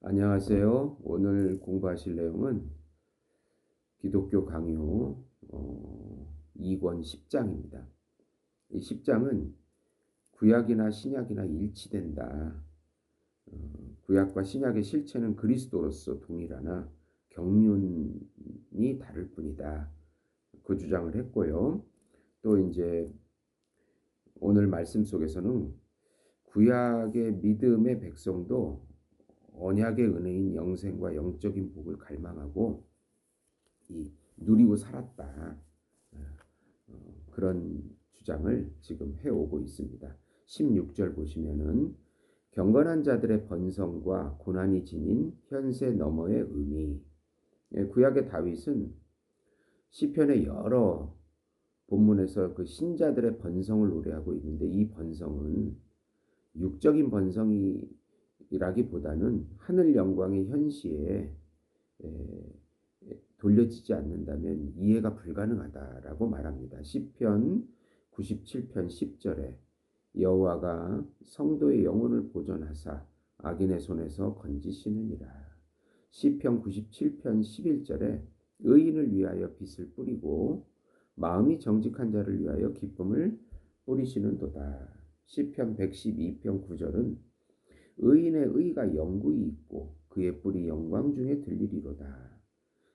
안녕하세요. 오늘 공부하실 내용은 기독교 강요 2권 10장입니다. 이 10장은 구약이나 신약이나 일치된다. 구약과 신약의 실체는 그리스도로서 동일하나 경륜이 다를 뿐이다. 그 주장을 했고요. 또 이제 오늘 말씀 속에서는 구약의 믿음의 백성도 언약의 은혜인 영생과 영적인 복을 갈망하고 누리고 살았다. 그런 주장을 지금 해오고 있습니다. 16절 보시면은 경건한 자들의 번성과 고난이 지닌 현세 너머의 의미. 구약의 다윗은 시편의 여러 본문에서 그 신자들의 번성을 노래하고 있는데, 이 번성은 육적인 번성이라기보다는 하늘 영광의 현시에 돌려지지 않는다면 이해가 불가능하다라고 말합니다. 시편 97편 10절에 여호와가 성도의 영혼을 보존하사 악인의 손에서 건지시느니라. 시편 97편 11절에 의인을 위하여 빛을 뿌리고 마음이 정직한 자를 위하여 기쁨을 뿌리시는도다. 시편 112편 9절은 의인의 의가 영구히 있고 그의 뿔이 영광 중에 들리리로다.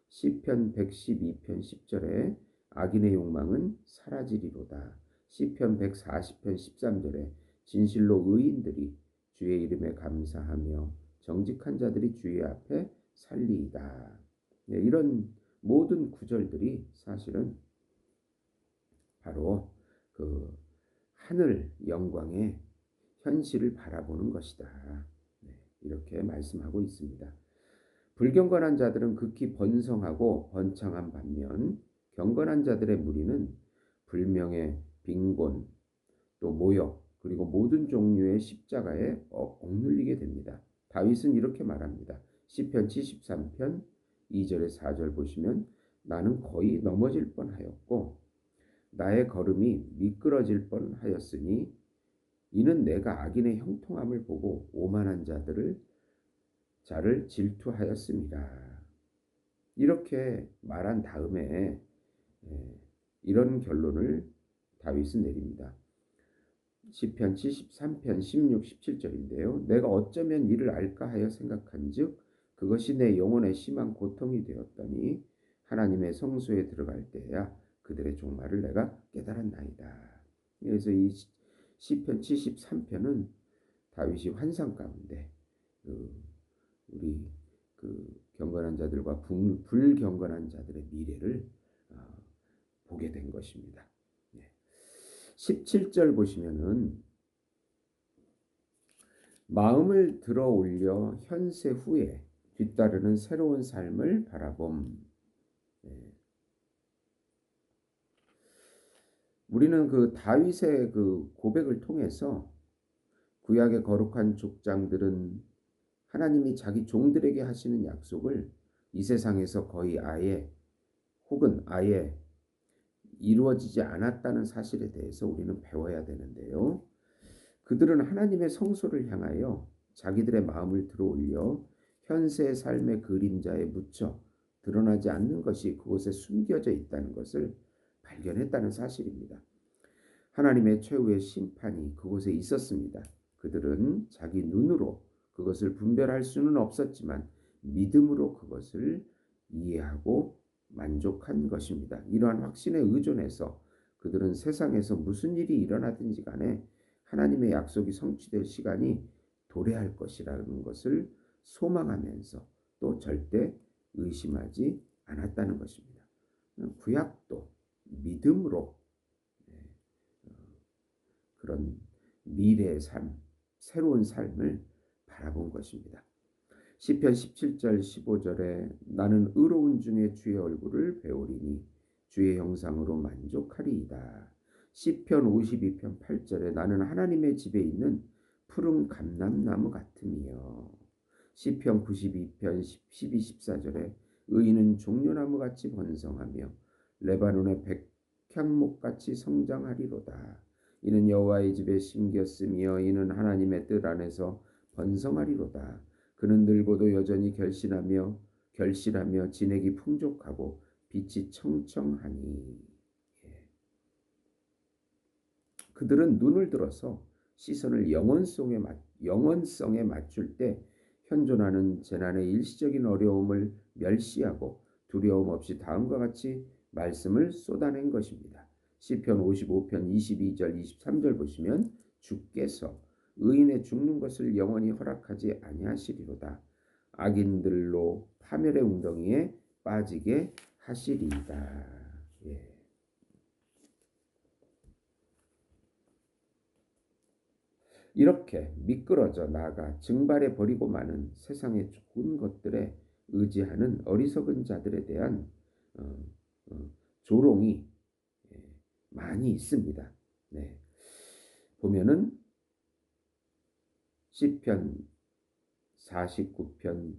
시편 112편 10절에 악인의 욕망은 사라지리로다. 시편 140편 13절에 진실로 의인들이 주의 이름에 감사하며 정직한 자들이 주의 앞에 살리이다. 이런 모든 구절들이 사실은 바로 그 하늘 영광의 현실을 바라보는 것이다. 이렇게 말씀하고 있습니다. 불경건한 자들은 극히 번성하고 번창한 반면 경건한 자들의 무리는 불명예, 빈곤, 또 모욕, 그리고 모든 종류의 십자가에 억눌리게 됩니다. 다윗은 이렇게 말합니다. 시편 73편 2절에 4절 보시면 나는 거의 넘어질 뻔하였고 나의 걸음이 미끄러질 뻔하였으니 이는 내가 악인의 형통함을 보고 오만한 자를 질투하였습니다. 이렇게 말한 다음에 이런 결론을 다윗은 내립니다. 시편 73편 16, 17절인데요. 내가 어쩌면 이를 알까 하여 생각한즉 그것이 내 영혼의 심한 고통이 되었더니 하나님의 성소에 들어갈 때야 그들의 종말을 내가 깨달았나이다. 그래서 이 시편 73편은 다윗이 환상 가운데 우리 경건한 자들과 불경건한 자들의 미래를 보게 된 것입니다. 17절 보시면은 마음을 들어 올려 현세 후에 뒤따르는 새로운 삶을 바라봄. 우리는 그 다윗의 그 고백을 통해서 구약의 거룩한 족장들은 하나님이 자기 종들에게 하시는 약속을 이 세상에서 거의 아예 이루어지지 않았다는 사실에 대해서 우리는 배워야 되는데요. 그들은 하나님의 성소를 향하여 자기들의 마음을 들어올려 현세의 삶의 그림자에 묻혀 드러나지 않는 것이 그곳에 숨겨져 있다는 것을 발견했다는 사실입니다. 하나님의 최후의 심판이 그곳에 있었습니다. 그들은 자기 눈으로 그것을 분별할 수는 없었지만 믿음으로 그것을 이해하고 만족한 것입니다. 이러한 확신에 의존해서 그들은 세상에서 무슨 일이 일어나든지 간에 하나님의 약속이 성취될 시간이 도래할 것이라는 것을 소망하면서 또 절대 의심하지 않았다는 것입니다. 구약도 믿음으로 그런 미래의 삶, 새로운 삶을 바라본 것입니다. 시편 17절 15절에 나는 의로운 중에 주의 얼굴을 배우리니 주의 형상으로 만족하리이다. 시편 52편 8절에 나는 하나님의 집에 있는 푸른 감람나무 같으며 시편 92편 12, 14절에 의인은 종려나무같이 번성하며 레바논의 백향목같이 성장하리로다. 이는 여호와의 집에 심겼으며 이는 하나님의 뜻 안에서 번성하리로다. 그는 늙어도 여전히 결실하며 진액이 풍족하고 빛이 청청하니. 예. 그들은 눈을 들어서 시선을 영원성에 맞출 때 현존하는 재난의 일시적인 어려움을 멸시하고 두려움 없이 다음과 같이 말씀을 쏟아낸 것입니다. 시편 55편 22절 23절 보시면 주께서 의인의 죽는 것을 영원히 허락하지 아니하시리로다. 악인들로 파멸의 웅덩이에 빠지게 하시리이다. 예. 이렇게 미끄러져 나가 증발해 버리고 마는 세상의 좋은 것들에 의지하는 어리석은 자들에 대한 어, 조롱이 예, 많이 있습니다. 네. 보면은 시편 49편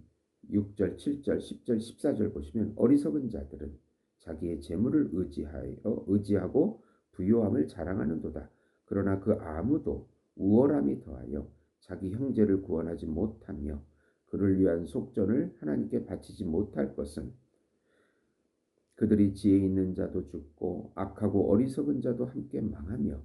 6절, 7절, 10절, 14절 보시면 어리석은 자들은 자기의 재물을 의지하고 부요함을 자랑하는도다. 그러나 그 아무도 우월함이 더하여 자기 형제를 구원하지 못하며 그를 위한 속전을 하나님께 바치지 못할 것은 그들이 지혜 있는 자도 죽고 악하고 어리석은 자도 함께 망하며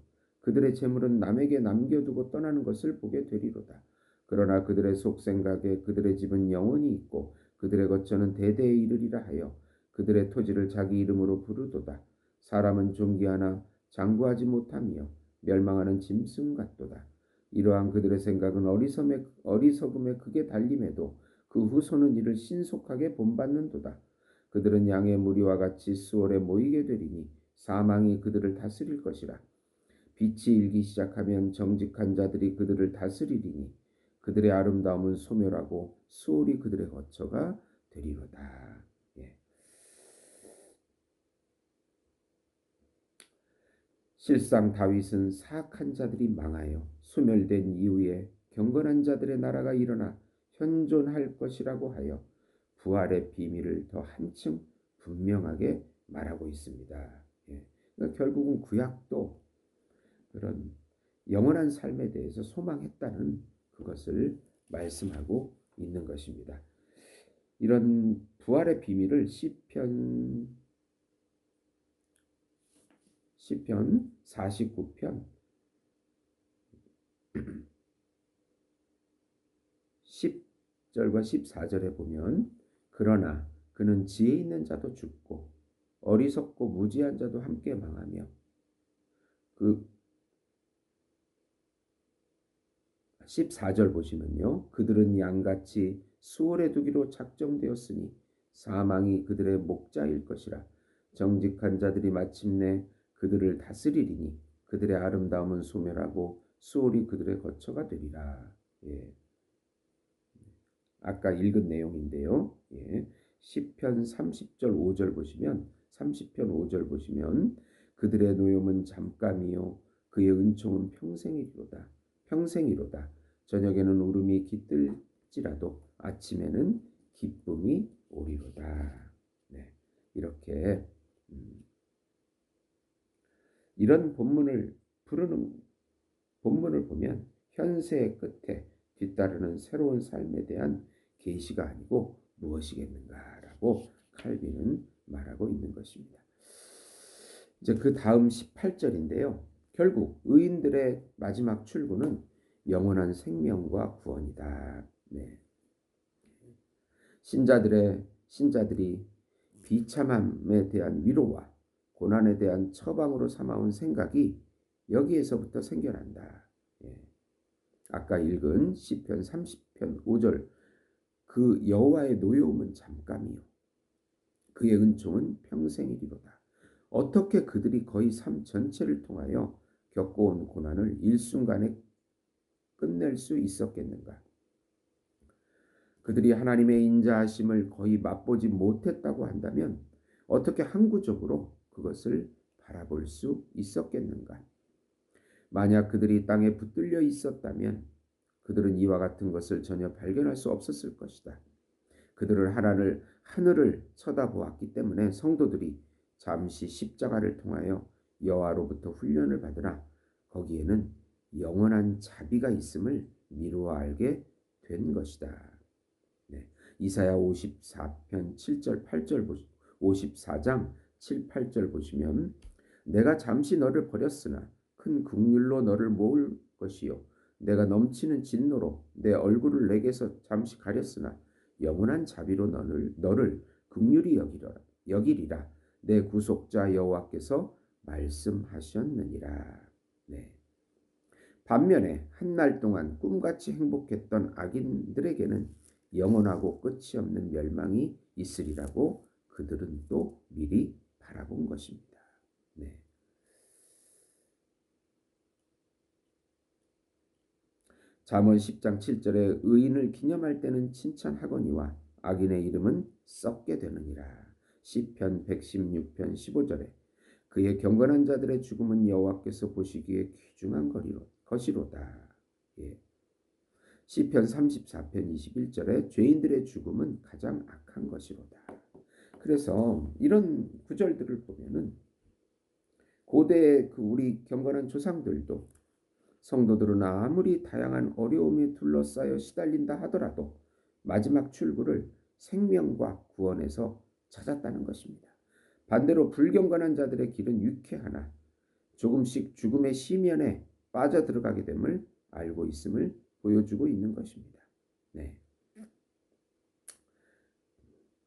그들의 재물은 남에게 남겨두고 떠나는 것을 보게 되리로다. 그러나 그들의 속생각에 그들의 집은 영원히 있고 그들의 거처는 대대에 이르리라 하여 그들의 토지를 자기 이름으로 부르도다. 사람은 존귀하나 장구하지 못하며 멸망하는 짐승 같도다. 이러한 그들의 생각은 어리석음에 크게 달림에도 그 후손은 이를 신속하게 본받는도다. 그들은 양의 무리와 같이 수월에 모이게 되리니 사망이 그들을 다스릴 것이라. 빛이 일기 시작하면 정직한 자들이 그들을 다스리리니 그들의 아름다움은 소멸하고 수월이 그들의 거처가 되리로다. 예. 실상 다윗은 사악한 자들이 망하여 소멸된 이후에 경건한 자들의 나라가 일어나 현존할 것이라고 하여 부활의 비밀을 더 한층 분명하게 말하고 있습니다. 예. 그러니까 결국은 구약도 그런 영원한 삶에 대해서 소망했다는 그것을 말씀하고 있는 것입니다. 이런 부활의 비밀을 시편 49편 10절과 14절에 보면 그러나 그는 지혜 있는 자도 죽고 어리석고 무지한 자도 함께 망하며 그 14절 보시면요. 그들은 양같이 수월에 두기로 작정되었으니 사망이 그들의 목자일 것이라. 정직한 자들이 마침내 그들을 다스리리니 그들의 아름다움은 소멸하고 수월이 그들의 거처가 되리라. 예. 아까 읽은 내용인데요. 예. 시편 30절 5절 보시면 30편 5절 보시면 그들의 노염은 잠깐이요 그의 은총은 평생이로다. 저녁에는 울음이 깃들지라도 아침에는 기쁨이 오리로다. 네. 이렇게 이런 본문을 보면 현세의 끝에 뒤따르는 새로운 삶에 대한 계시가 아니고 무엇이겠는가라고 칼빈은 말하고 있는 것입니다. 이제 그 다음 18절인데요. 결국 의인들의 마지막 출구는 영원한 생명과 구원이다. 네. 신자들이 비참함에 대한 위로와 고난에 대한 처방으로 삼아온 생각이 여기에서부터 생겨난다. 예. 아까 읽은 시편 30편 5절 그 여호와의 노여움은 잠깐이요 그의 은총은 평생이리로다. 어떻게 그들이 거의 삶 전체를 통하여 겪어온 고난을 일순간에 끝낼 수 있었겠는가? 그들이 하나님의 인자하심을 거의 맛보지 못했다고 한다면 어떻게 항구적으로 그것을 바라볼 수 있었겠는가? 만약 그들이 땅에 붙들려 있었다면 그들은 이와 같은 것을 전혀 발견할 수 없었을 것이다. 그들은 하늘을 쳐다보았기 때문에 성도들이 잠시 십자가를 통하여 여호와로부터 훈련을 받으나 거기에는 영원한 자비가 있음을 미루어 알게 된 것이다. 이사야 54편 7절 8절 54장 7, 8절 보시면 내가 잠시 너를 버렸으나 큰 긍휼로 너를 모을 것이요 내가 넘치는 진노로 내 얼굴을 내게서 잠시 가렸으나 영원한 자비로 너를 긍휼히 여기리라 내 구속자 여호와께서 말씀하셨느니라. 네. 반면에 한날 동안 꿈같이 행복했던 악인들에게는 영원하고 끝이 없는 멸망이 있으리라고 그들은 또 미리 바라본 것입니다. 네. 잠언 10장 7절에 의인을 기념할 때는 칭찬하거니와 악인의 이름은 썩게 되느니라. 시편 116편 15절에 그의 경건한 자들의 죽음은 여호와께서 보시기에 귀중한 것이로다. 예. 시편 34편 21절에 죄인들의 죽음은 가장 악한 것이로다. 그래서 이런 구절들을 보면은 고대 우리 경건한 조상들도 성도들은 아무리 다양한 어려움에 둘러싸여 시달린다 하더라도 마지막 출구를 생명과 구원에서 찾았다는 것입니다. 반대로 불경건한 자들의 길은 유쾌하나 조금씩 죽음의 심연에 빠져들어가게 됨을 알고 있음을 보여주고 있는 것입니다. 네.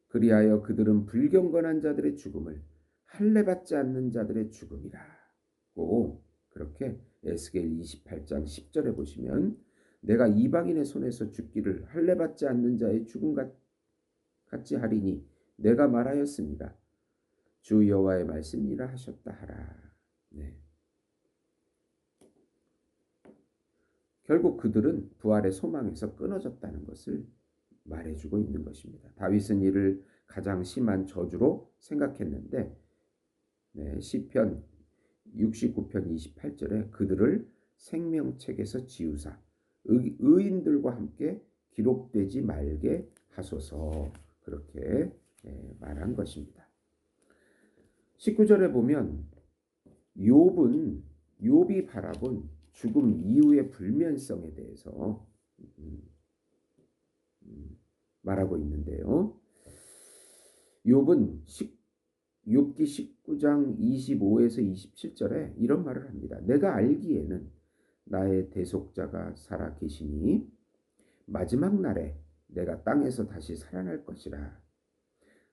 그리하여 그들은 불경건한 자들의 죽음을 할례받지 않는 자들의 죽음이라고 그렇게 에스겔 28장 10절에 보시면 내가 이방인의 손에서 죽기를 할례받지 않는 자의 죽음 같이 하리니 내가 말하였습니다. 주 여호와의 말씀이라 하셨다 하라. 네. 결국 그들은 부활의 소망에서 끊어졌다는 것을 말해주고 있는 것입니다. 다윗은 이를 가장 심한 저주로 생각했는데 네, 시편 69편 28절에 그들을 생명책에서 지우사 의인들과 함께 기록되지 말게 하소서 그렇게 말한 것입니다. 19절에 보면 욥이 바라본 죽음 이후의 불면성에 대해서 말하고 있는데요. 욥기 19장 25에서 27절에 이런 말을 합니다. 내가 알기에는 나의 대속자가 살아 계시니 마지막 날에 내가 땅에서 다시 살아날 것이라.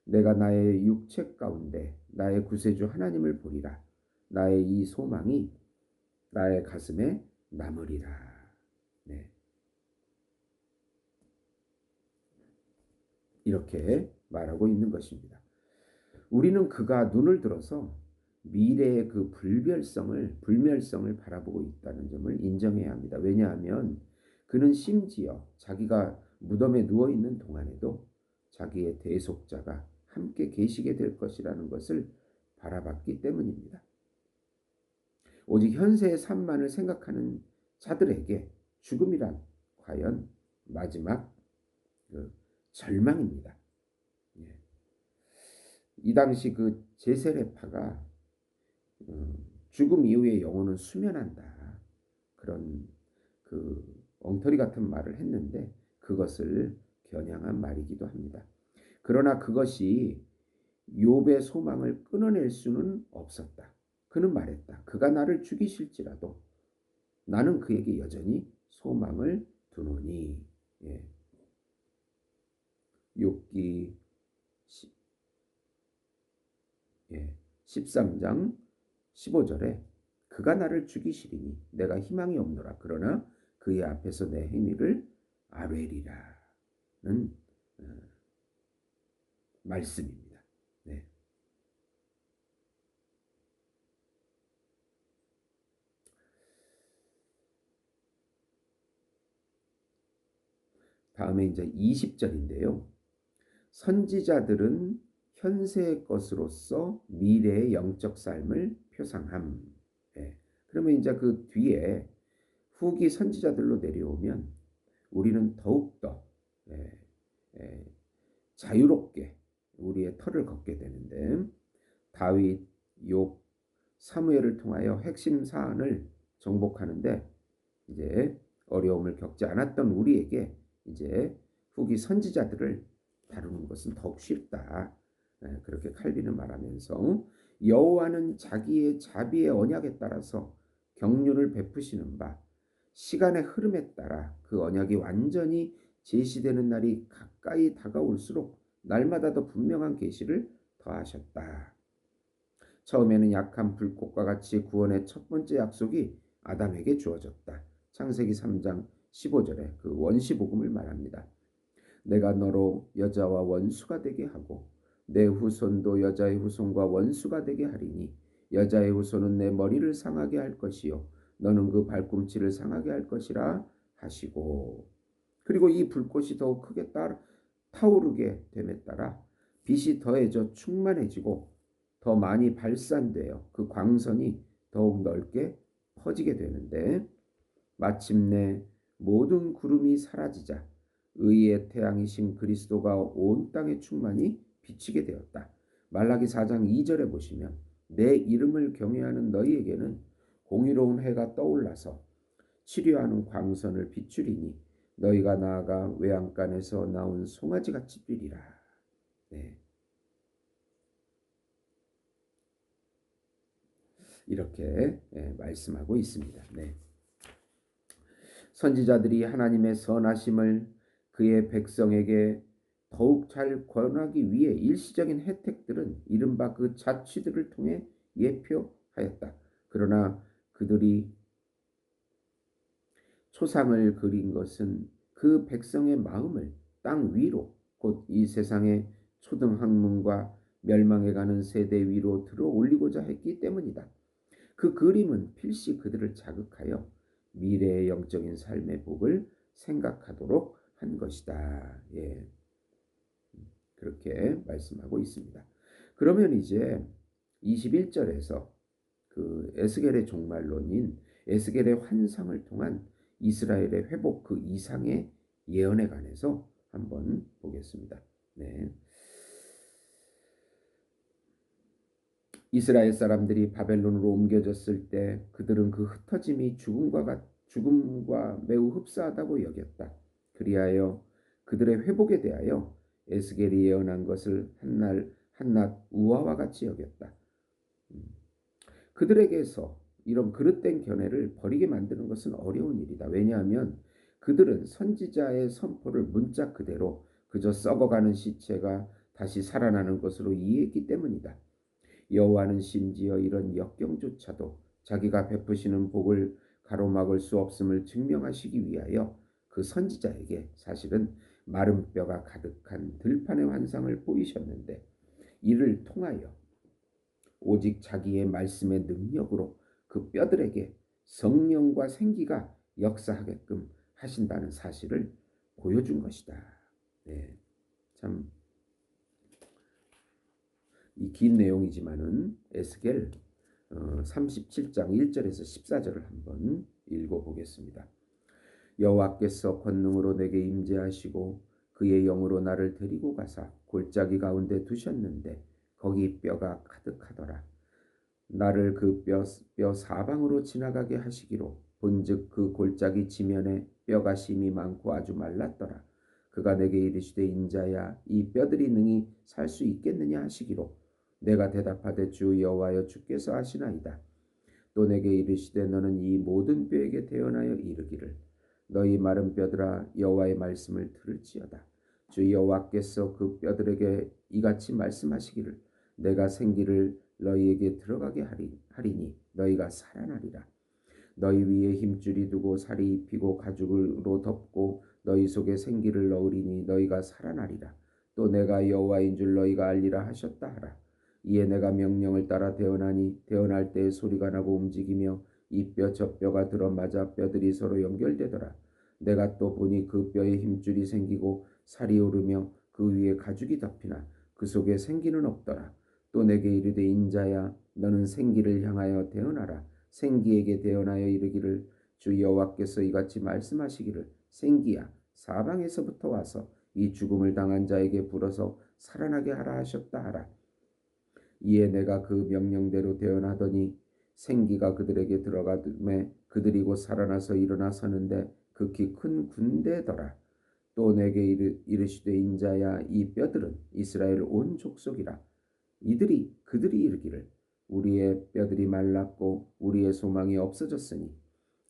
내가 나의 육체 가운데 나의 구세주 하나님을 보리라. 나의 이 소망이 나의 가슴에 남으리라. 네. 이렇게 말하고 있는 것입니다. 우리는 그가 눈을 들어서 미래의 그 불멸성을 바라보고 있다는 점을 인정해야 합니다. 왜냐하면 그는 심지어 자기가 무덤에 누워있는 동안에도 자기의 대속자가 함께 계시게 될 것이라는 것을 바라봤기 때문입니다. 오직 현세의 삶만을 생각하는 자들에게 죽음이란 과연 마지막 절망입니다. 이 당시 그 제세례파가 죽음 이후의 영혼은 수면한다. 그런 그 엉터리 같은 말을 했는데 그것을 겨냥한 말이기도 합니다. 그러나 그것이 욥의 소망을 끊어낼 수는 없었다. 그는 말했다. 그가 나를 죽이실지라도 나는 그에게 여전히 소망을 두노니. 예. 욥기 13장 15절에 그가 나를 죽이시리니 내가 희망이 없노라. 그러나 그의 앞에서 내 행위를 아뢰리라는 말씀입니다. 네. 다음에 이제 20절인데요. 선지자들은 현세의 것으로서 미래의 영적 삶을 표상함. 그러면 이제 그 뒤에 후기 선지자들로 내려오면 우리는 더욱더 자유롭게 우리의 터를 걷게 되는데 다윗, 욥, 사무엘을 통하여 핵심 사안을 정복하는데 이제 어려움을 겪지 않았던 우리에게 이제 후기 선지자들을 다루는 것은 더욱 쉽다. 그렇게 칼빈은 말하면서 여호와는 자기의 자비의 언약에 따라서 경륜을 베푸시는 바 시간의 흐름에 따라 그 언약이 완전히 제시되는 날이 가까이 다가올수록 날마다 더 분명한 계시를 더하셨다. 처음에는 약한 불꽃과 같이 구원의 첫 번째 약속이 아담에게 주어졌다. 창세기 3장 15절에 그 원시복음을 말합니다. 내가 너로 여자와 원수가 되게 하고 내 후손도 여자의 후손과 원수가 되게 하리니 여자의 후손은 내 머리를 상하게 할 것이요 너는 그 발꿈치를 상하게 할 것이라 하시고, 그리고 이 불꽃이 더욱 크게 타오르게 됨에 따라 빛이 더해져 충만해지고 더 많이 발산되어 그 광선이 더욱 넓게 퍼지게 되는데, 마침내 모든 구름이 사라지자 의의 태양이신 그리스도가 온 땅에 충만히 비치게 되었다. 말라기 4장 2절에 보시면 내 이름을 경외하는 너희에게는 공의로운 해가 떠올라서 치료하는 광선을 비추리니 너희가 나아가 외양간에서 나온 송아지같이 뛰리라. 네. 이렇게 말씀하고 있습니다. 네. 선지자들이 하나님의 선하심을 그의 백성에게 더욱 잘 권하기 위해 일시적인 혜택들은 이른바 그 자취들을 통해 예표하였다. 그러나 그들이 초상을 그린 것은 그 백성의 마음을 땅 위로, 곧 이 세상의 초등학문과 멸망해가는 세대 위로 들어 올리고자 했기 때문이다. 그 그림은 필시 그들을 자극하여 미래의 영적인 삶의 복을 생각하도록 한 것이다. 예. 그렇게 말씀하고 있습니다. 그러면 이제 21절에서 그 에스겔의 종말론인 에스겔의 환상을 통한 이스라엘의 회복 그 이상의 예언에 관해서 한번 보겠습니다. 네. 이스라엘 사람들이 바벨론으로 옮겨졌을 때 그들은 그 흩어짐이 죽음과 매우 흡사하다고 여겼다. 그리하여 그들의 회복에 대하여 에스겔이 예언한 것을 한낱 우화와 같이 여겼다. 그들에게서 이런 그릇된 견해를 버리게 만드는 것은 어려운 일이다. 왜냐하면 그들은 선지자의 선포를 문자 그대로 그저 썩어가는 시체가 다시 살아나는 것으로 이해했기 때문이다. 여호와는 심지어 이런 역경조차도 자기가 베푸시는 복을 가로막을 수 없음을 증명하시기 위하여 그 선지자에게 사실은 마른 뼈가 가득한 들판의 환상을 보이셨는데, 이를 통하여 오직 자기의 말씀의 능력으로 그 뼈들에게 성령과 생기가 역사하게끔 하신다는 사실을 보여준 것이다. 네, 참 이 긴 내용이지만은 에스겔 37장 1절에서 14절을 한번 읽어보겠습니다. 여호와께서 권능으로 내게 임재하시고 그의 영으로 나를 데리고 가사 골짜기 가운데 두셨는데 거기 뼈가 가득하더라. 나를 그 뼈 사방으로 지나가게 하시기로 본즉 그 골짜기 지면에 뼈가 심이 많고 아주 말랐더라. 그가 내게 이르시되 인자야 이 뼈들이 능히 살 수 있겠느냐 하시기로 내가 대답하되 주 여호와여 주께서 아시나이다. 또 내게 이르시되 너는 이 모든 뼈에게 대언하여 이르기를 너희 마른 뼈들아 여호와의 말씀을 들을지어다. 주 여호와께서 그 뼈들에게 이같이 말씀하시기를 내가 생기를 너희에게 들어가게 하리니 너희가 살아나리라. 너희 위에 힘줄이 두고 살이 입히고 가죽으로 덮고 너희 속에 생기를 넣으리니 너희가 살아나리라. 또 내가 여호와인 줄 너희가 알리라 하셨다 하라. 이에 내가 명령을 따라 대언하니 대언할 때에 소리가 나고 움직이며 이 뼈 저 뼈가 들어맞아 뼈들이 서로 연결되더라. 내가 또 보니 그 뼈에 힘줄이 생기고 살이 오르며 그 위에 가죽이 덮이나 그 속에 생기는 없더라. 또 내게 이르되 인자야 너는 생기를 향하여 대언하라. 생기에게 대언하여 이르기를 주 여호와께서 이같이 말씀하시기를 생기야 사방에서부터 와서 이 죽음을 당한 자에게 불어서 살아나게 하라 하셨다 하라. 이에 내가 그 명령대로 대언하더니 생기가 그들에게 들어가매 그들이 곧 살아나서 일어나 서는데 극히 큰 군대더라. 또 내게 이르시되 인자야 이 뼈들은 이스라엘 온 족속이라. 그들이 이르기를 우리의 뼈들이 말랐고 우리의 소망이 없어졌으니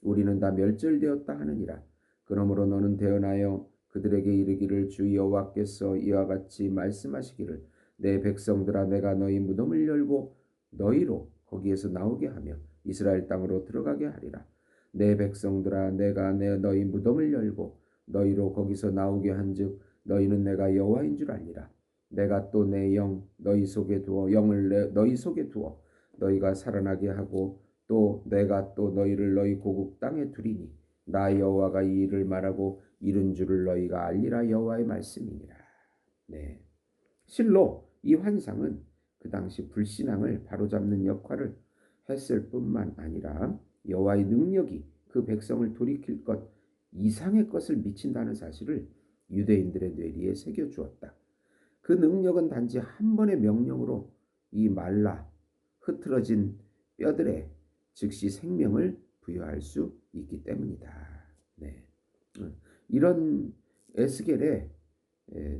우리는 다 멸절되었다 하느니라. 그러므로 너는 대언하여 그들에게 이르기를 주 여호와께서 이와 같이 말씀하시기를 내 백성들아 내가 너희 무덤을 열고 너희로 거기에서 나오게 하며 이스라엘 땅으로 들어가게 하리라. 내 백성들아 내가 너희 무덤을 열고 너희로 거기서 나오게 한즉 너희는 내가 여호와인 줄 알리라. 내가 또 내 영 너희 속에 두어 너희 속에 두어 너희가 살아나게 하고 또 내가 또 너희를 너희 고국 땅에 두리니 나 여호와가 이 일을 말하고 이른 줄을 너희가 알리라. 여호와의 말씀이니라. 네. 실로 이 환상은 그 당시 불신앙을 바로잡는 역할을 했을 뿐만 아니라 여호와의 능력이 그 백성을 돌이킬 것 이상의 것을 미친다는 사실을 유대인들의 뇌리에 새겨 주었다. 그 능력은 단지 한 번의 명령으로 이 말라 흐트러진 뼈들에 즉시 생명을 부여할 수 있기 때문이다. 네. 이런 에스겔의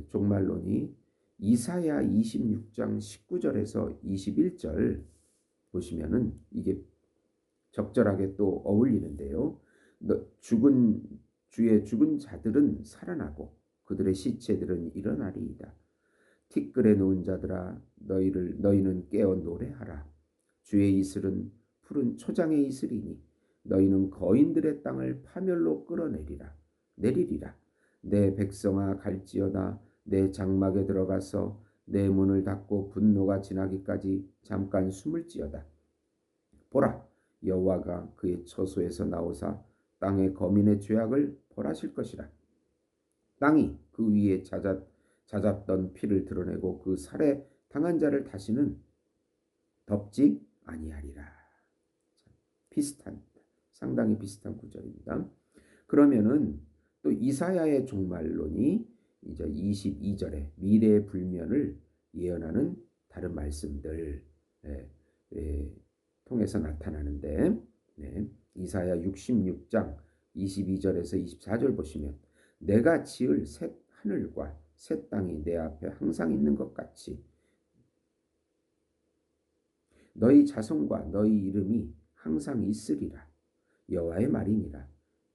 종말론이 이사야 26장 19절에서 21절 보시면은 이게 적절하게 또 어울리는데요. 주의 죽은 자들은 살아나고 그들의 시체들은 일어나리이다. 티끌에 누운 자들아 너희는 깨어 노래하라. 주의 이슬은 푸른 초장의 이슬이니 너희는 거인들의 땅을 파멸로 내리리라. 내 백성아 갈지어다 내 장막에 들어가서 내 문을 닫고 분노가 지나기까지 잠깐 숨을지어다. 보라 여호와가 그의 처소에서 나오사 땅의 거민의 죄악을 벌하실 것이라. 땅이 그 위에 잦았던 피를 드러내고 그 살해 당한 자를 다시는 덮지 아니하리라. 상당히 비슷한 구절입니다. 그러면은 또 이사야의 종말론이 이제 22절에 미래의 불면을 예언하는 다른 말씀들 통해서 나타나는데 이사야 66장 22절에서 24절 보시면 내가 지을 새 하늘과 새 땅이 내 앞에 항상 있는 것 같이 너희 자손과 너희 이름이 항상 있으리라. 여호와의 말이니라.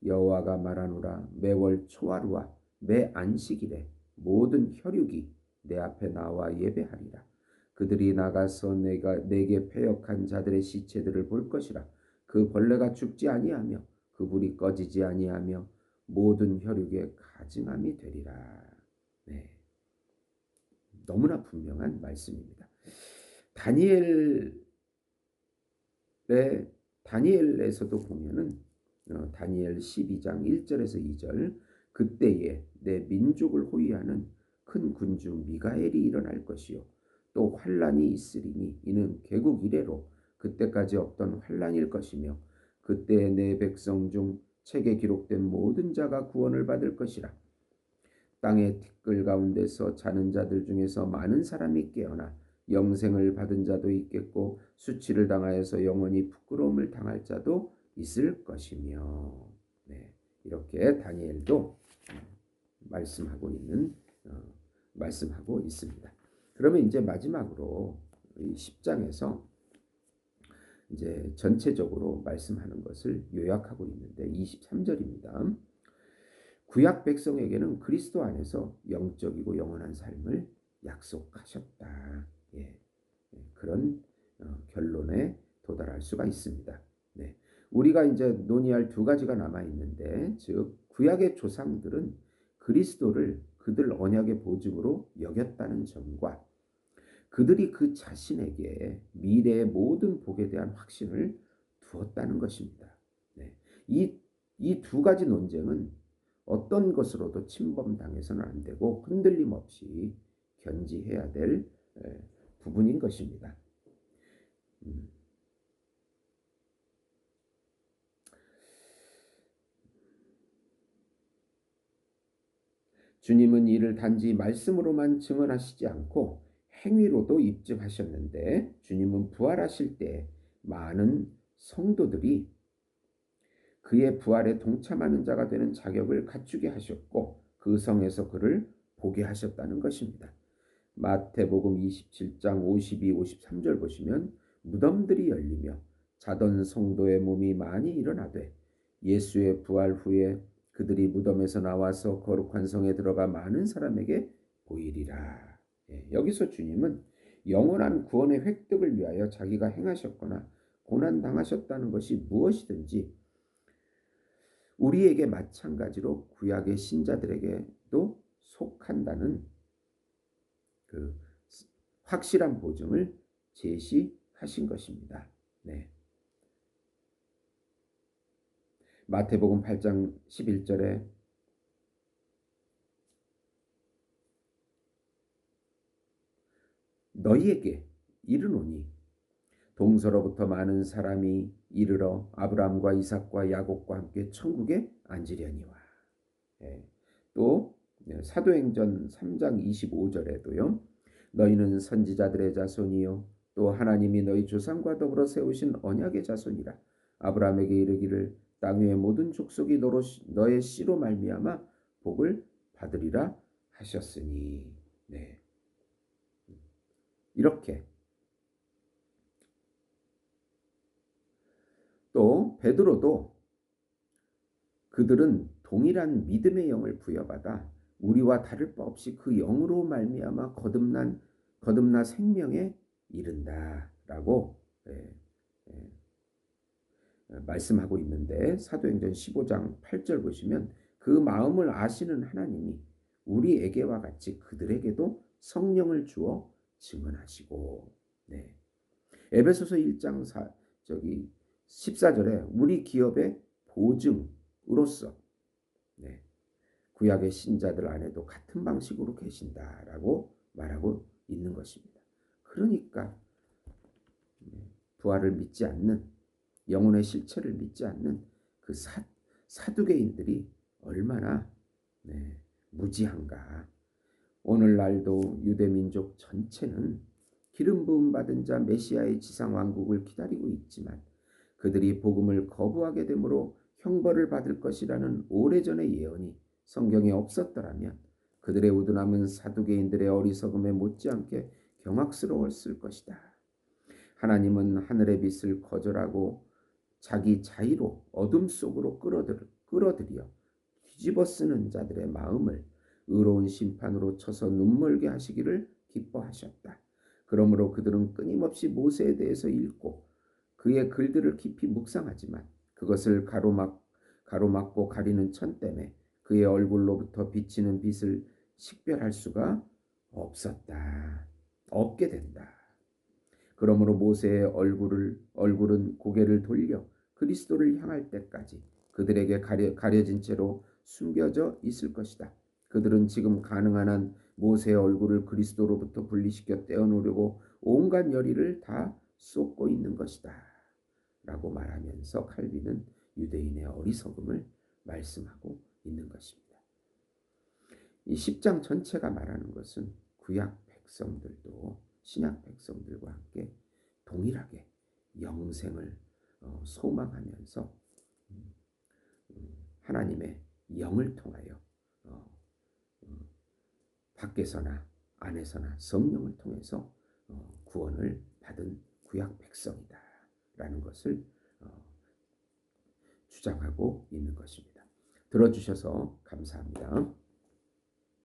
여호와가 말하노라. 매월 초하루와 매 안식일에 모든 혈육이 내 앞에 나와 예배하리라. 그들이 나가서 내게 패역한 자들의 시체들을 볼 것이라. 그 벌레가 죽지 아니하며 그 불이 꺼지지 아니하며 모든 혈육에 가증함이 되리라. 네. 너무나 분명한 말씀입니다. 다니엘에서도 보면은 다니엘 12장 1절에서 2절 그때에 내 민족을 호위하는 큰 군주 미가엘이 일어날 것이요 또 환란이 있으리니 이는 개국 이래로 그때까지 없던 환란일 것이며 그때에 내 백성 중 책에 기록된 모든 자가 구원을 받을 것이라. 땅의 티끌 가운데서 자는 자들 중에서 많은 사람이 깨어나 영생을 받은 자도 있겠고 수치를 당하여서 영원히 부끄러움을 당할 자도 있을 것이며 이렇게 다니엘도 말씀하고 있습니다. 그러면 이제 마지막으로 이 10장에서 이제 전체적으로 말씀하는 것을 요약하고 있는데 23절입니다. 구약 백성에게는 그리스도 안에서 영적이고 영원한 삶을 약속하셨다. 그런 결론에 도달할 수가 있습니다. 우리가 이제 논의할 두 가지가 남아 있는데, 즉 구약의 조상들은 그리스도를 그들 언약의 보증으로 여겼다는 점과 그들이 그 자신에게 미래의 모든 복에 대한 확신을 두었다는 것입니다. 이 두 가지 논쟁은 어떤 것으로도 침범당해서는 안 되고 흔들림 없이 견지해야 될 부분인 것입니다. 주님은 이를 단지 말씀으로만 증언하시지 않고 행위로도 입증하셨는데, 주님은 부활하실 때 많은 성도들이 그의 부활에 동참하는 자가 되는 자격을 갖추게 하셨고, 그 성에서 그를 보게 하셨다는 것입니다. 마태복음 27장 52, 53절 보시면 무덤들이 열리며 자던 성도의 몸이 많이 일어나되 예수의 부활 후에 그들이 무덤에서 나와서 거룩한 성에 들어가 많은 사람에게 보이리라. 여기서 주님은 영원한 구원의 획득을 위하여 자기가 행하셨거나 고난 당하셨다는 것이 무엇이든지 우리에게 마찬가지로 구약의 신자들에게도 속한다는 그 확실한 보증을 제시하신 것입니다. 네. 마태복음 8장 11절에 너희에게 이르노니 동서로부터 많은 사람이 이르러 아브라함과 이삭과 야곱과 함께 천국에 앉으려니와. 예. 또 사도행전 3장 25절에도요. 너희는 선지자들의 자손이요 또 하나님이 너희 조상과 더불어 세우신 언약의 자손이라. 아브라함에게 이르기를 땅 위의 모든 족속이 너의 씨로 말미암아 복을 받으리라 하셨으니. 네. 이렇게 또 베드로도 그들은 동일한 믿음의 영을 부여받아 우리와 다를 바 없이 그 영으로 말미암아 거듭나 생명에 이른다라고 말씀하고 있는데 사도행전 15장 8절 보시면 그 마음을 아시는 하나님이 우리에게와 같이 그들에게도 성령을 주어 증언하시고. 네. 에베소서 1장 14절에 우리 기업의 보증으로서 구약의 신자들 안에도 같은 방식으로 계신다라고 말하고 있는 것입니다. 그러니까 부활을 믿지 않는 영혼의 실체를 믿지 않는 그 사두개인들이 얼마나 무지한가. 오늘날도 유대민족 전체는 기름 부음 받은 자 메시아의 지상 왕국을 기다리고 있지만 그들이 복음을 거부하게 되므로 형벌을 받을 것이라는 오래전의 예언이 성경에 없었더라면 그들의 우둔함은 사두개인들의 어리석음에 못지않게 경악스러웠을 것이다. 하나님은 하늘의 빛을 거절하고 자기 자의로 어둠 속으로 끌어들여 뒤집어 쓰는 자들의 마음을 의로운 심판으로 쳐서 눈멀게 하시기를 기뻐하셨다. 그러므로 그들은 끊임없이 모세에 대해서 읽고 그의 글들을 깊이 묵상하지만 그것을 가로막고 가리는 천 때문에 그의 얼굴로부터 비치는 빛을 식별할 수가 없게 된다. 그러므로 모세의 얼굴은 고개를 돌려 그리스도를 향할 때까지 그들에게 가려진 채로 숨겨져 있을 것이다. 그들은 지금 가능한 한 모세의 얼굴을 그리스도로부터 분리시켜 떼어놓으려고 온갖 열의를 다 쏟고 있는 것이다 라고 말하면서 칼빈은 유대인의 어리석음을 말씀하고 있는 것입니다. 이 10장 전체가 말하는 것은 구약 백성들도 신약 백성들과 함께 동일하게 영생을 소망하면서 하나님의 영을 통하여 밖에서나 안에서나 성령을 통해서 구원을 받은 구약 백성이다 라는 것을 주장하고 있는 것입니다. 들어주셔서 감사합니다.